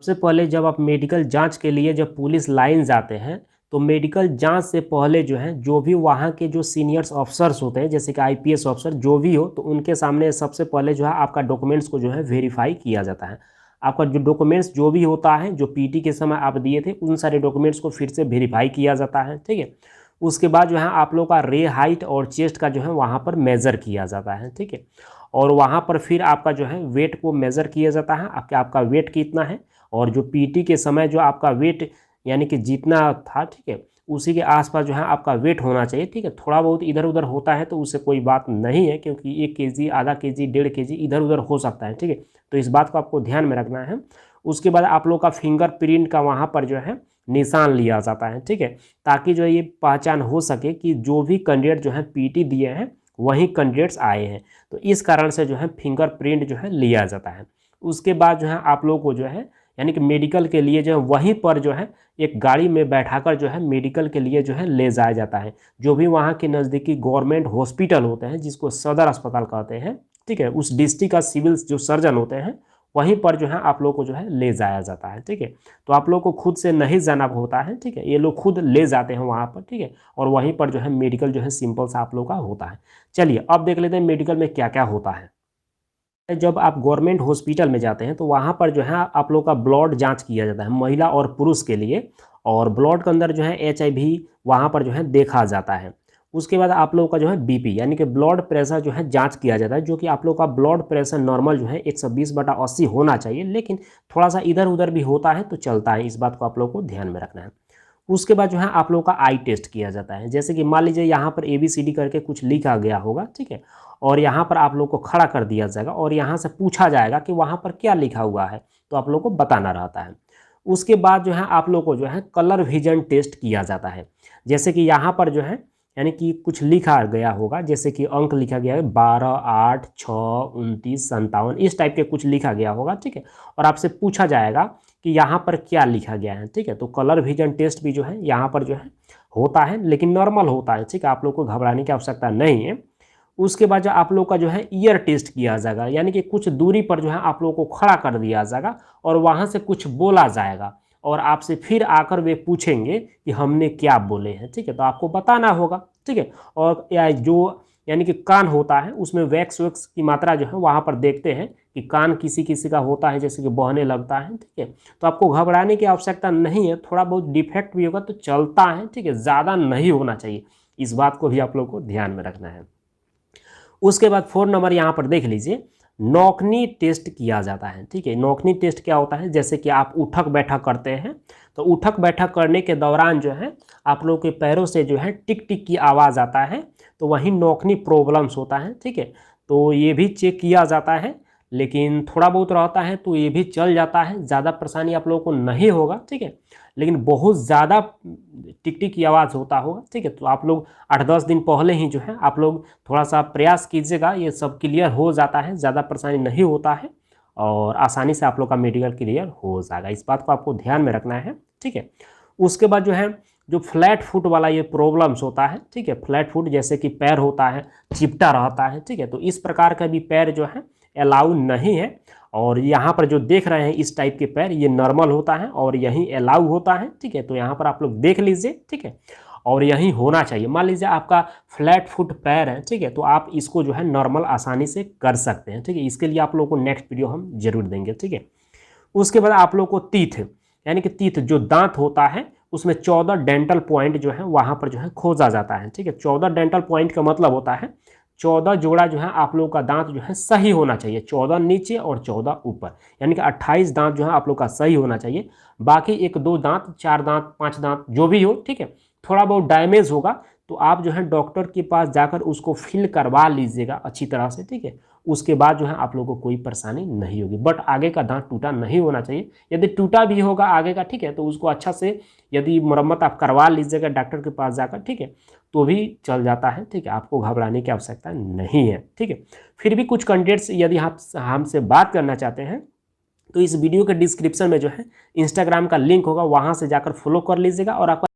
सबसे पहले जब आप मेडिकल जांच के लिए जब पुलिस लाइन जाते हैं तो मेडिकल जांच से पहले जो है जो भी वहाँ के जो सीनियर्स ऑफिसर्स होते हैं जैसे कि आईपीएस ऑफिसर जो भी हो तो उनके सामने सबसे पहले जो है आपका डॉक्यूमेंट्स को जो है वेरीफाई किया जाता है। आपका जो डॉक्यूमेंट्स जो भी होता है जो पीटी के समय आप दिए थे उन सारे डॉक्यूमेंट्स को फिर से वेरीफाई किया जाता है। ठीक है, उसके बाद जो है आप लोग का रे हाइट और चेस्ट का जो है वहाँ पर मेज़र किया जाता है। ठीक है, और वहाँ पर फिर आपका जो है वेट को मेज़र किया जाता है आपका वेट कितना है और जो पीटी के समय जो आपका वेट यानी कि जितना था, ठीक है, उसी के आसपास जो है आपका वेट होना चाहिए। ठीक है, थोड़ा बहुत इधर उधर होता है तो उससे कोई बात नहीं है क्योंकि 1 केजी, आधा केजी, 1.5 केजी इधर उधर हो सकता है। ठीक है, तो इस बात को आपको ध्यान में रखना है। उसके बाद आप लोग का फिंगरप्रिंट का वहाँ पर जो है निशान लिया जाता है। ठीक है, ताकि जो ये पहचान हो सके कि जो भी कैंडिडेट जो है पीटी दिए हैं वही कैंडिडेट्स आए हैं, तो इस कारण से जो है फिंगरप्रिंट जो है लिया जाता है। उसके बाद जो है आप लोग को जो है यानी कि मेडिकल के लिए जो है वहीं पर जो है एक गाड़ी में बैठाकर जो है मेडिकल के लिए जो है ले जाया जाता है। जो भी वहाँ के नज़दीकी गवर्नमेंट हॉस्पिटल होते हैं जिसको सदर अस्पताल कहते हैं, ठीक है, उस डिस्ट्रिक्ट का सिविल जो सर्जन होते हैं वहीं पर जो है आप लोग को जो है ले जाया जाता है। ठीक है, तो आप लोग को खुद से नहीं जाना होता है। ठीक है, ये लोग खुद ले जाते हैं वहाँ पर। ठीक है, और वहीं पर जो है मेडिकल जो है सिंपल सा आप लोग का होता है। चलिए अब देख लेते हैं मेडिकल में क्या क्या होता है। जब आप गवर्नमेंट हॉस्पिटल में जाते हैं तो वहाँ पर जो है आप लोग का ब्लड जांच किया जाता है महिला और पुरुष के लिए, और ब्लड के अंदर जो है HIV वहाँ पर जो है देखा जाता है। उसके बाद आप लोग का जो है BP यानी कि ब्लड प्रेशर जो है जांच किया जाता है, जो कि आप लोग का ब्लड प्रेशर नॉर्मल जो है 120/80 होना चाहिए, लेकिन थोड़ा सा इधर उधर भी होता है तो चलता है, इस बात को आप लोग को ध्यान में रखना है। उसके बाद जो है आप लोग का आई टेस्ट किया जाता है, जैसे कि मान लीजिए यहाँ पर ABCD करके कुछ लिखा गया होगा, ठीक है, और यहाँ पर आप लोग को खड़ा कर दिया जाएगा और यहाँ से पूछा जाएगा कि वहाँ पर क्या लिखा हुआ है, तो आप लोग को बताना रहता है। उसके बाद जो है आप लोग को जो है कलर विजन टेस्ट किया जाता है, जैसे कि यहाँ पर जो है यानी कि कुछ लिखा गया होगा, जैसे कि अंक लिखा गया है 12, 8, 6, 29, 57, इस टाइप के कुछ लिखा गया होगा। ठीक है, और आपसे पूछा जाएगा कि यहाँ पर क्या लिखा गया है। ठीक है, तो कलर विजन टेस्ट भी जो है यहाँ पर जो है होता है, लेकिन नॉर्मल होता है। ठीक है, आप लोग को घबराने की आवश्यकता नहीं है। उसके बाद जो आप लोग का जो है ईयर टेस्ट किया जाएगा, यानी कि कुछ दूरी पर जो है आप लोग को खड़ा कर दिया जाएगा और वहाँ से कुछ बोला जाएगा और आपसे फिर आकर वे पूछेंगे कि हमने क्या बोले हैं। ठीक है, तो आपको बताना होगा। ठीक है, और जो यानी कि कान होता है उसमें वैक्स की मात्रा जो है वहाँ पर देखते हैं कि कान किसी किसी का होता है जैसे कि बहने लगता है। ठीक है, तो आपको घबराने की आवश्यकता नहीं है, थोड़ा बहुत डिफेक्ट भी होगा तो चलता है। ठीक है, ज़्यादा नहीं होना चाहिए, इस बात को भी आप लोग को ध्यान में रखना है। उसके बाद 4 नंबर यहाँ पर देख लीजिए, नौकनी टेस्ट किया जाता है। ठीक है, नौकनी टेस्ट क्या होता है, जैसे कि आप उठक बैठक करते हैं तो उठक बैठक करने के दौरान जो है आप लोग के पैरों से जो है टिक टिक की आवाज़ आता है, तो वहीं नौकनी प्रॉब्लम्स होता है। ठीक है, तो ये भी चेक किया जाता है, लेकिन थोड़ा बहुत रहता है तो ये भी चल जाता है, ज़्यादा परेशानी आप लोगों को नहीं होगा। ठीक है, लेकिन बहुत ज़्यादा टिक टिक की आवाज़ होता होगा। ठीक है, तो आप लोग 8-10 दिन पहले ही जो है आप लोग थोड़ा सा प्रयास कीजिएगा, ये सब क्लियर हो जाता है, ज़्यादा परेशानी नहीं होता है और आसानी से आप लोग का मेडिकल क्लियर हो जाएगा, इस बात को आपको ध्यान में रखना है। ठीक है, उसके बाद जो है जो फ्लैट फुट वाला ये प्रॉब्लम्स होता है, ठीक है, फ्लैट फुट जैसे कि पैर होता है चिपटा रहता है। ठीक है, तो इस प्रकार का भी पैर जो है अलाउ नहीं है, और यहाँ पर जो देख रहे हैं इस टाइप के पैर ये नॉर्मल होता है और यही अलाउ होता है। ठीक है, तो यहाँ पर आप लोग देख लीजिए। ठीक है, और यही होना चाहिए। मान लीजिए आपका फ्लैट फुट पैर है, ठीक है, तो आप इसको जो है नॉर्मल आसानी से कर सकते हैं। ठीक है, इसके लिए आप लोगों को नेक्स्ट वीडियो हम जरूर देंगे। ठीक है, उसके बाद आप लोग को तीथ यानी कि तीथ जो दांत होता है उसमें 14 डेंटल पॉइंट जो है वहाँ पर जो है खोजा जाता है। ठीक है, 14 डेंटल पॉइंट का मतलब होता है 14 जोड़ा जो है आप लोग का दांत जो है सही होना चाहिए, 14 नीचे और 14 ऊपर, यानी कि 28 दांत जो है आप लोग का सही होना चाहिए। बाकी 1-2 दांत, 4 दांत, 5 दांत जो भी हो, ठीक है, थोड़ा बहुत डैमेज होगा तो आप जो है डॉक्टर के पास जाकर उसको फिल करवा लीजिएगा अच्छी तरह से। ठीक है, उसके बाद जो है आप लोगों को कोई परेशानी नहीं होगी, बट आगे का दांत टूटा नहीं होना चाहिए। यदि टूटा भी होगा आगे का, ठीक है, तो उसको अच्छा से यदि मरम्मत आप करवा लीजिएगा डॉक्टर के पास जाकर, ठीक है, तो भी चल जाता है। ठीक है, आपको घबराने की आवश्यकता नहीं है। ठीक है, फिर भी कुछ कैंडिडेट्स यदि आप हमसे बात करना चाहते हैं तो इस वीडियो के डिस्क्रिप्शन में जो है इंस्टाग्राम का लिंक होगा, वहाँ से जाकर फॉलो कर लीजिएगा और आपका